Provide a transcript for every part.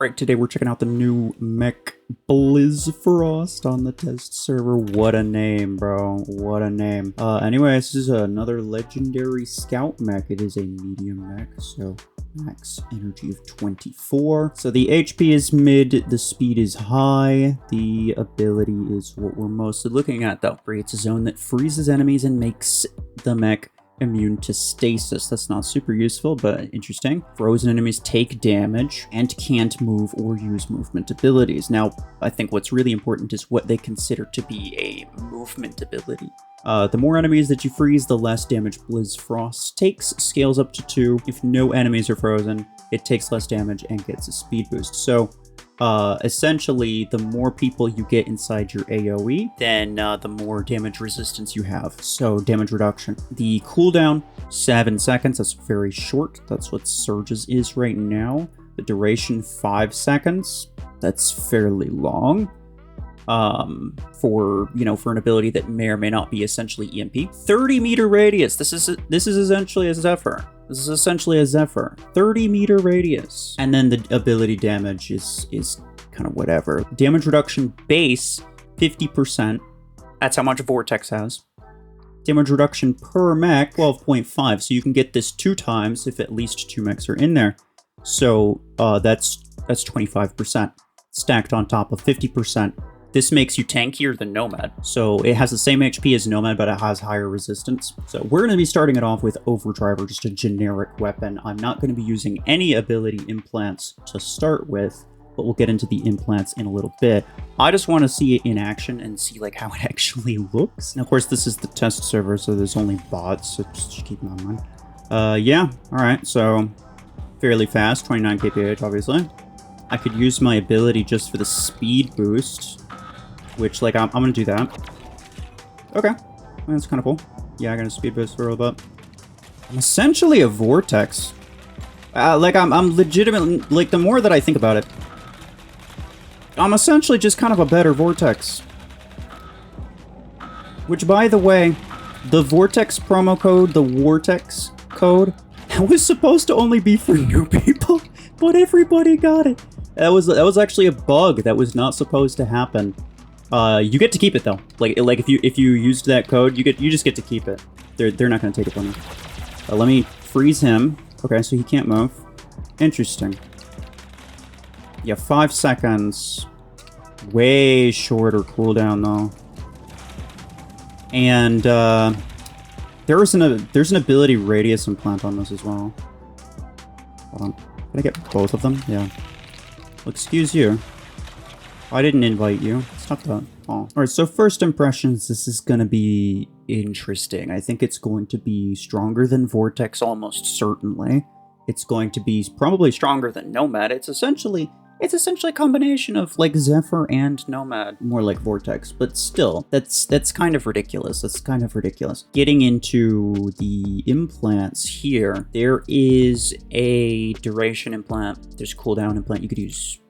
Right, today we're checking out the new Mech BLIZZFROST on the test server. What a name, bro. What a name. Anyway, this is another legendary scout mech. It is a medium mech, so max energy of 24. So the HP is mid, the speed is high, the ability is what we're mostly looking at, though. Creates a zone that freezes enemies and makes the mech immune to stasis. That's not super useful, but interesting. Frozen enemies take damage and can't move or use movement abilities. Now, I think what's really important is what they consider to be a movement ability. The more enemies that you freeze, the less damage BLIZZFROST takes. Scales up to 2. If no enemies are frozen, it takes less damage and gets a speed boost. So, essentially, the more people you get inside your AoE, then the more damage resistance you have. So, damage reduction. The cooldown, 7 seconds. That's very short. That's what Surge's is right now. The duration, 5 seconds. That's fairly long. For an ability that may or may not be essentially EMP. 30-meter radius. This is essentially a Zephyr. This is essentially a Zephyr. 30-meter radius. And then the ability damage is kind of whatever. Damage reduction base, 50%. That's how much Vortex has. Damage reduction per mech, 12.5. So you can get this 2 times if at least 2 mechs are in there. So that's 25%. Stacked on top of 50%. This makes you tankier than Nomad. So it has the same HP as Nomad, but it has higher resistance. So we're going to be starting it off with Overdrive, just a generic weapon. I'm not going to be using any ability implants to start with, but we'll get into the implants in a little bit. I just want to see it in action and see like how it actually looks. And of course, this is the test server, so there's only bots, so just keep that in mind. Yeah, all right, so fairly fast, 29 kph, obviously. I could use my ability just for the speed boost, which, like, I'm gonna do that. Okay, that's kind of cool. Yeah, I got a speed boost for a little bit. I'm essentially a Vortex. I'm legitimately, like, the more that I think about it, I'm essentially just kind of a better Vortex. Which, by the way, the Vortex promo code, the Vortex code, that was supposed to only be for new people, but everybody got it. That was actually a bug that was not supposed to happen. You get to keep it though. Like if you used that code, you just get to keep it. They're not gonna take it from you. Let me freeze him. Okay, so he can't move. Interesting. Yeah, 5 seconds. Way shorter cooldown though. And there's an ability radius implant on this as well. Hold on. Can I get both of them? Yeah. Well, excuse you. I didn't invite you. Stop that. Oh. Alright, so first impressions, this is gonna be interesting. I think it's going to be stronger than Vortex, almost certainly. It's going to be probably stronger than Nomad. It's essentially a combination of like Zephyr and Nomad, more like Vortex, but still, that's kind of ridiculous. That's kind of ridiculous. Getting into the implants here, there is a duration implant. There's a cooldown implant. You could use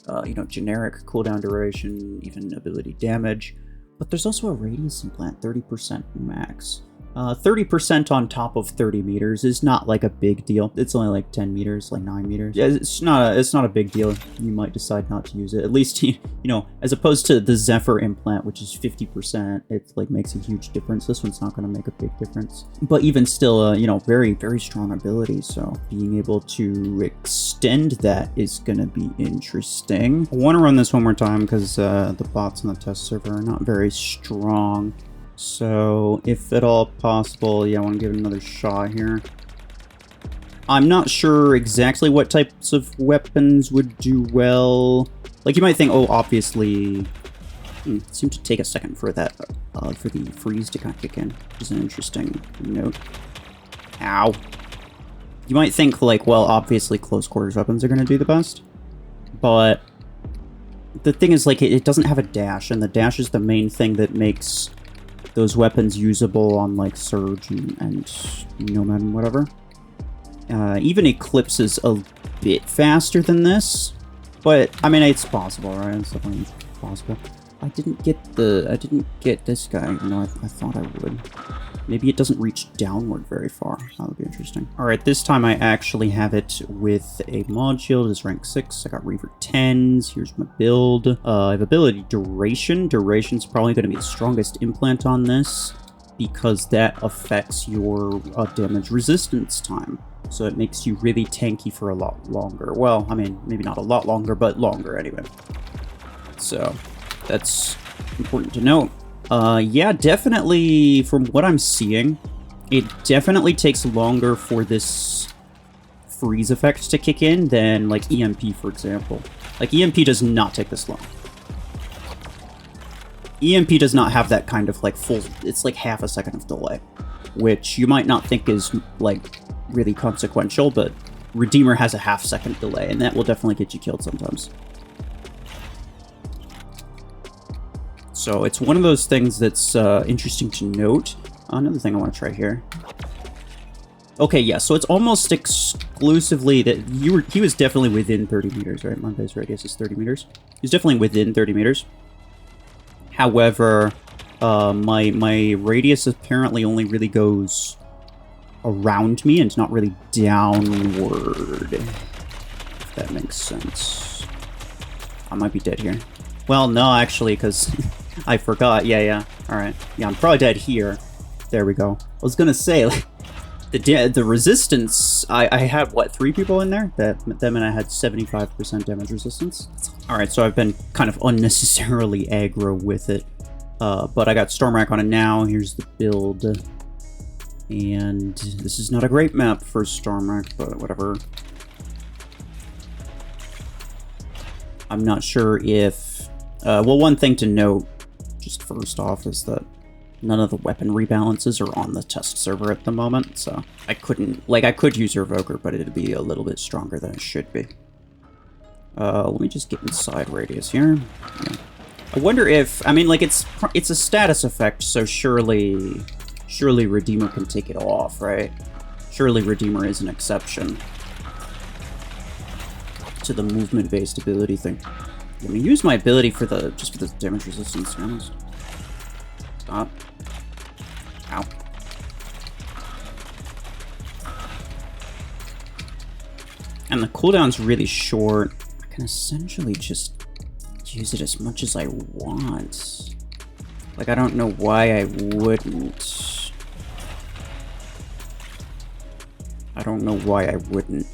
generic cooldown duration, even ability damage. But there's also a radius implant, 30% max. 30% on top of 30 meters is not like a big deal. It's only like 10 meters, like 9 meters. Yeah, it's not a big deal. You might decide not to use it. At least, as opposed to the Zephyr implant, which is 50%, it like makes a huge difference. This one's not going to make a big difference. But even still, very, very strong ability. So being able to extend that is going to be interesting. I want to run this one more time because the bots on the test server are not very strong. So, if at all possible, yeah, I want to give it another shot here. I'm not sure exactly what types of weapons would do well. Like, you might think, oh, obviously... it seemed to take a second for that, for the freeze to kind of kick in, which is an interesting note. Ow. You might think, like, well, obviously close quarters weapons are going to do the best. But the thing is, like, it doesn't have a dash, and the dash is the main thing that makes those weapons usable on like Surge and Nomad and whatever. Even Eclipse is a bit faster than this, but I mean it's possible, right? It's definitely possible. I didn't get this guy, even though I thought I would. Maybe it doesn't reach downward very far. That would be interesting. All right, this time I actually have it with a mod shield. It's rank 6. I got Reaver 10s. Here's my build. I have ability Duration. Duration's probably going to be the strongest implant on this because that affects your damage resistance time. So it makes you really tanky for a lot longer. Well, I mean, maybe not a lot longer, but longer anyway. So that's important to note. Yeah, definitely, from what I'm seeing, it definitely takes longer for this freeze effect to kick in than, like, EMP, for example. Like, EMP does not take this long. EMP does not have that kind of, like, full... It's, like, half a second of delay, which you might not think is, like, really consequential, but Redeemer has a half-second delay, and that will definitely get you killed sometimes. So it's one of those things that's interesting to note. Another thing I want to try here. Okay, yeah, so it's almost exclusively that he was definitely within 30 meters, right? My base radius is 30 meters. He's definitely within 30 meters. However, my radius apparently only really goes around me and not really downward. If that makes sense. I might be dead here. Well, no, actually, because... I forgot. Yeah. Alright. Yeah, I'm probably dead here. There we go. I was gonna say, like, the resistance... I had, what, 3 people in there? That meant I had 75% damage resistance. Alright, so I've been kind of unnecessarily aggro with it. But I got Stormrack on it now. Here's the build. And this is not a great map for Stormrack, but whatever. I'm not sure if... well, one thing to note, just first off, is that none of the weapon rebalances are on the test server at the moment, so I couldn't... Like, I could use Revoker, but it'd be a little bit stronger than it should be. Let me just get inside radius here. Yeah. I wonder if... I mean, like, it's a status effect, so surely Redeemer can take it off, right? Surely Redeemer is an exception to the movement-based ability thing. Let me use my ability for the damage resistance, to be honest. Stop. Ow. And the cooldown's really short. I can essentially just use it as much as I want. Like, I don't know why I wouldn't. I don't know why I wouldn't.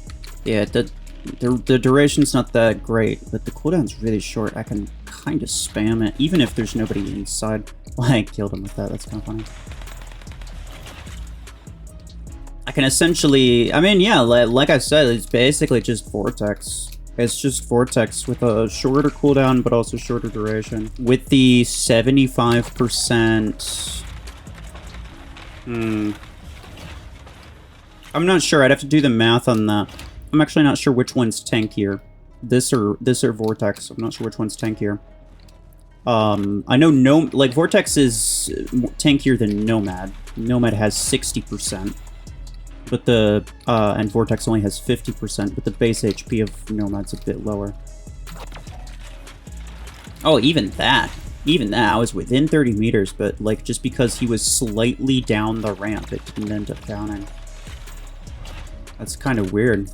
Yeah, the duration's not that great, but the cooldown's really short. I can kind of spam it, even if there's nobody inside. Well, I killed him with that. That's kind of funny. I can essentially... I mean, yeah, like I said, it's basically just Vortex. It's just Vortex with a shorter cooldown, but also shorter duration. With the 75%... I'm not sure. I'd have to do the math on that. I'm actually not sure which one's tankier. This or Vortex. I'm not sure which one's tankier. I know like Vortex is tankier than Nomad. Nomad has 60%, but and Vortex only has 50%. But the base HP of Nomad's a bit lower. Oh, even that. I was within 30 meters, but like just because he was slightly down the ramp, it didn't end up counting. That's kind of weird.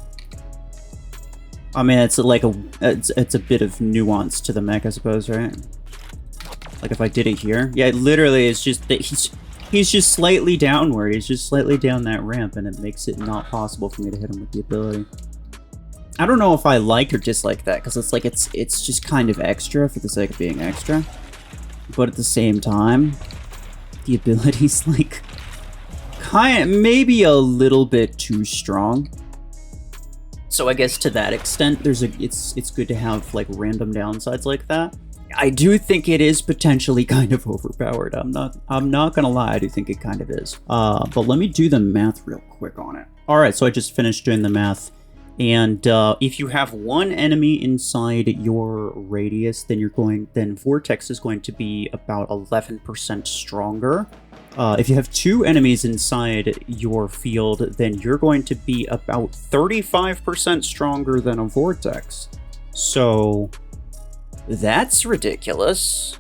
I mean, it's like it's a bit of nuance to the mech, I suppose, right? Like if I did it here, yeah, literally, it's just that he's just slightly downward. He's just slightly down that ramp, and it makes it not possible for me to hit him with the ability. I don't know if I like or dislike that, because it's like it's just kind of extra for the sake of being extra, but at the same time, the ability's like maybe a little bit too strong. So I guess to that extent, it's good to have like random downsides like that. I do think it is potentially kind of overpowered. I'm not gonna lie, I do think it kind of is. But let me do the math real quick on it. All right, so I just finished doing the math, and if you have one enemy inside your radius, then Vortex is going to be about 11% stronger. If you have 2 enemies inside your field, then you're going to be about 35% stronger than a Vortex. So that's ridiculous.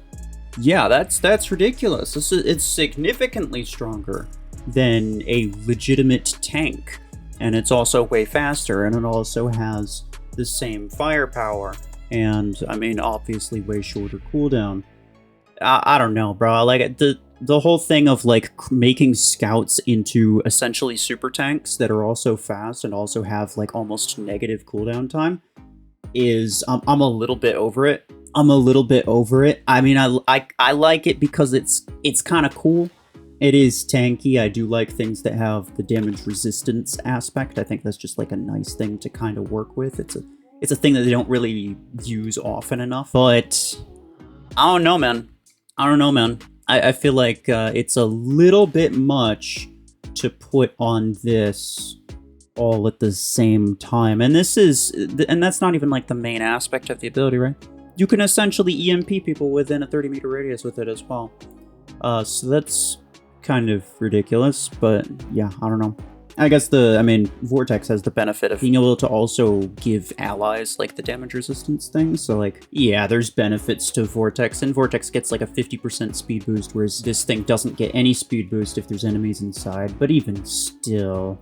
Yeah, that's ridiculous. It's significantly stronger. than a legitimate tank. And it's also way faster, and it also has the same firepower. And, I mean, obviously way shorter cooldown. I don't know, bro. Like, the whole thing of, like, making scouts into essentially super tanks that are also fast and also have, like, almost negative cooldown time is... I'm a little bit over it. I'm a little bit over it. I mean, I like it because it's kind of cool. It is tanky. I do like things that have the damage resistance aspect. I think that's just like a nice thing to kind of work with. It's a thing that they don't really use often enough. But I don't know, man. I don't know, man. I feel like it's a little bit much to put on this all at the same time. And that's not even like the main aspect of the ability, right? You can essentially EMP people within a 30-meter radius with it as well. So that's kind of ridiculous, but yeah, I don't know. I guess Vortex has the benefit of being able to also give allies like the damage resistance thing. So like, yeah, there's benefits to Vortex, and Vortex gets like a 50% speed boost, whereas this thing doesn't get any speed boost if there's enemies inside. But even still,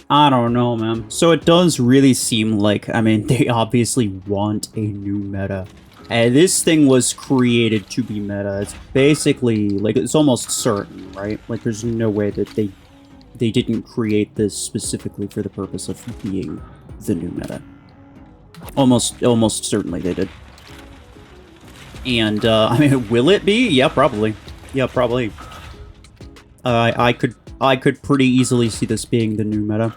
I don't know, man. So it does really seem like, I mean, they obviously want a new meta. And this thing was created to be meta. It's basically, like, it's almost certain, right? Like, there's no way that they didn't create this specifically for the purpose of being the new meta. Almost certainly they did. And, I mean, will it be? Yeah, probably. Yeah, probably. I could pretty easily see this being the new meta.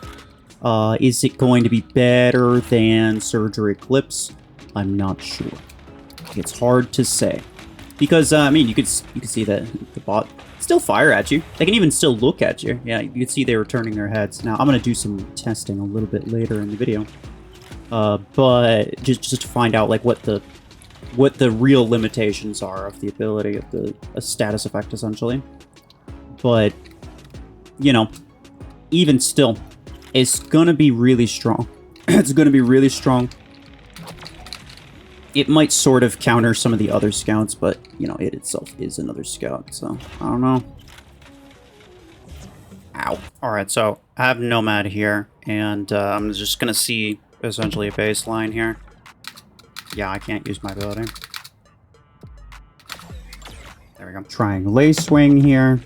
Is it going to be better than Surgery Eclipse? I'm not sure. It's hard to say. Because, I mean, you could see that the bot still fire at you. They can even still look at you. Yeah, you can see they were turning their heads. Now, I'm going to do some testing a little bit later in the video. But just to find out, like, what the real limitations are of the ability of a status effect, essentially. But, you know, even still, it's going to be really strong. It's going to be really strong. It might sort of counter some of the other scouts, but, you know, it itself is another scout, so I don't know. Ow. Alright, so I have Nomad here, and I'm just going to see essentially a baseline here. Yeah, I can't use my ability. There we go. Trying Lace Swing here.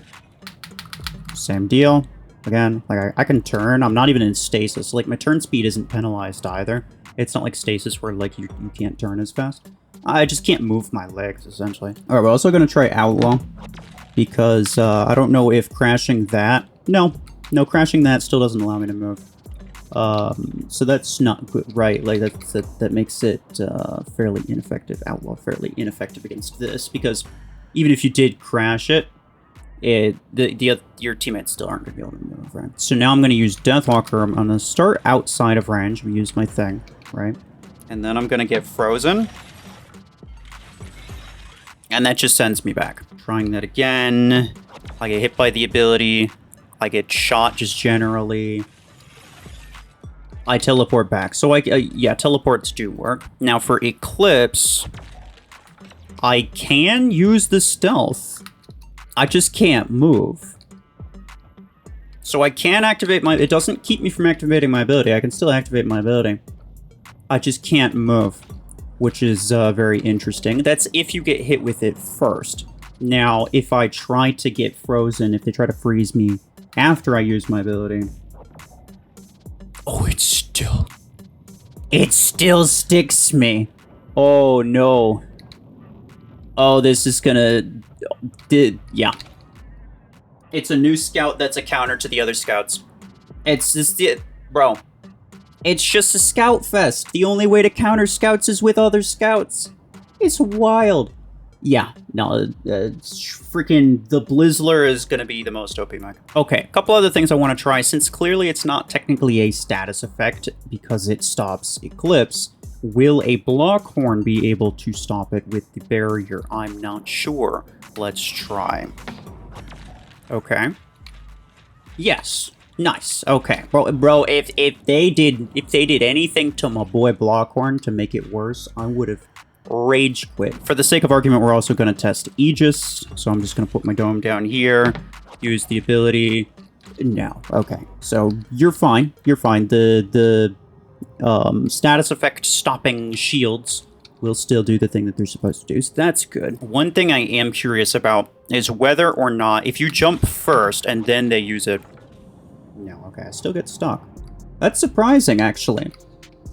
Same deal. Again, like I can turn. I'm not even in stasis. Like, my turn speed isn't penalized either. It's not like stasis where, like, you can't turn as fast. I just can't move my legs, essentially. Alright, we're also going to try Outlaw. Because, I don't know if crashing that... No, crashing that still doesn't allow me to move. So that's not good, right? Like, that makes it, fairly ineffective. Outlaw fairly ineffective against this. Because even if you did crash it, your teammates still aren't going to be able to move, right? So now I'm going to use Deathwalker. I'm going to start outside of range. We use my thing, right? And then I'm going to get frozen. And that just sends me back. Trying that again. I get hit by the ability. I get shot just generally. I teleport back. So, yeah, teleports do work. Now, for Eclipse, I can use the stealth. I just can't move. So I can activate my... It doesn't keep me from activating my ability. I can still activate my ability. I just can't move, which is very interesting. That's if you get hit with it first. Now, if I try to get frozen, if they try to freeze me after I use my ability... Oh, it still sticks me. Oh, no. Oh, this is gonna... yeah. It's a new scout that's a counter to the other scouts. It's just... Bro. It's just a scout fest. The only way to counter scouts is with other scouts. It's wild. Yeah. No, freaking... The Blizzler is gonna be the most OP mech. Okay, a couple other things I want to try. Since clearly it's not technically a status effect because it stops Eclipse, will a Blockhorn be able to stop it with the barrier? I'm not sure. Let's try. Okay. Yes. Nice. Okay. Bro, if they did anything to my boy Blockhorn to make it worse, I would have Rage Quit. For the sake of argument, we're also going to test Aegis. So I'm just going to put my dome down here, use the ability. No. Okay. So you're fine. You're fine. The status effect stopping shields will still do the thing that they're supposed to do. So that's good. One thing I am curious about is whether or not, if you jump first and then they use it. No. Okay. I still get stuck. That's surprising, actually.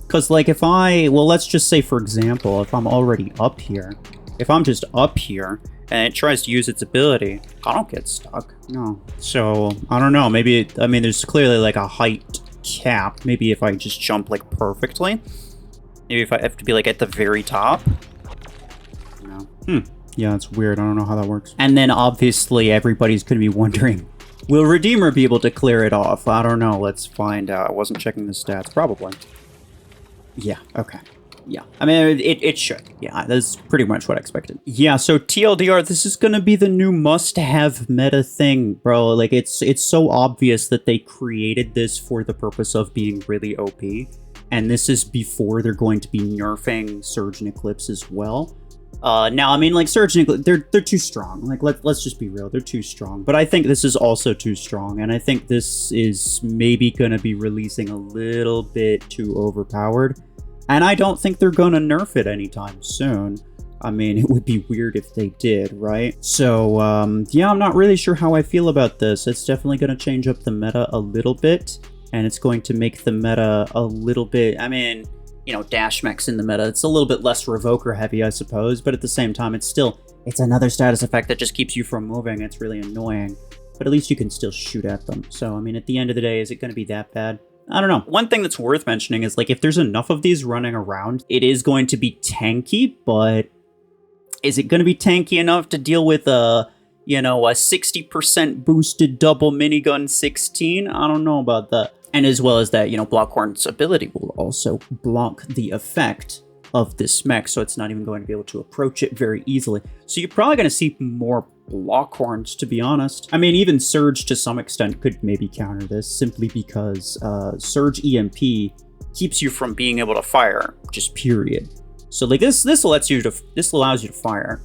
Because, like, if well, let's just say, for example, if I'm already up here, if I'm just up here, and it tries to use its ability, I don't get stuck. No. So, I don't know, maybe, I mean, there's clearly, like, a height cap. Maybe if I just jump, like, perfectly. Maybe if I have to be, like, at the very top. No. Yeah, it's weird. I don't know how that works. And then, obviously, everybody's going to be wondering, will Redeemer be able to clear it off? I don't know. Let's find out. I wasn't checking the stats. Probably. Yeah, okay. Yeah, I mean, it should. Yeah, that's pretty much what I expected. Yeah, so TLDR, this is gonna be the new must-have meta thing, bro. Like, it's so obvious that they created this for the purpose of being really OP. And this is before they're going to be nerfing Surge and Eclipse as well. Now, I mean, like, Surge and Eclipse, they're too strong. Like, let's just be real, they're too strong. But I think this is also too strong, and I think this is maybe gonna be releasing a little bit too overpowered. And I don't think they're gonna nerf it anytime soon. I mean, it would be weird if they did, right? So, yeah, I'm not really sure how I feel about this. It's definitely gonna change up the meta a little bit, and it's going to make the meta a little bit, I mean, you know, dash mechs in the meta. It's a little bit less revoker heavy, I suppose, but at the same time, it's another status effect that just keeps you from moving. It's really annoying, but at least you can still shoot at them. So, I mean, at the end of the day, is it going to be that bad? I don't know. One thing that's worth mentioning is, like, if there's enough of these running around, it is going to be tanky, but is it going to be tanky enough to deal with you know, a 60% boosted double minigun 16? I don't know about that. And as well as that, you know, Blockhorn's ability will also block the effect of this mech, so it's not even going to be able to approach it very easily. So you're probably going to see more Blockhorns, to be honest. I mean, even Surge to some extent could maybe counter this, simply because Surge EMP keeps you from being able to fire, just period. So, like, this allows you to fire.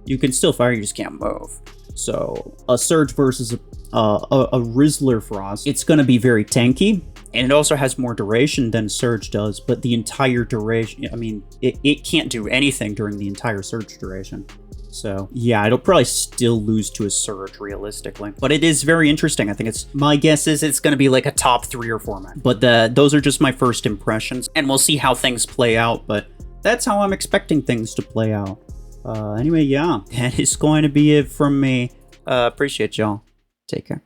You can still fire, you just can't move. So a Surge versus a BLIZZFROST, it's going to be very tanky, and it also has more duration than Surge does, but the entire duration, I mean, it can't do anything during the entire Surge duration. So yeah, it'll probably still lose to a Surge realistically, but it is very interesting. I think my guess is it's going to be like a top 3 or 4 mech, but those are just my first impressions, and we'll see how things play out, but that's how I'm expecting things to play out. Anyway, yeah, that is going to be it from me. Appreciate y'all. Take care.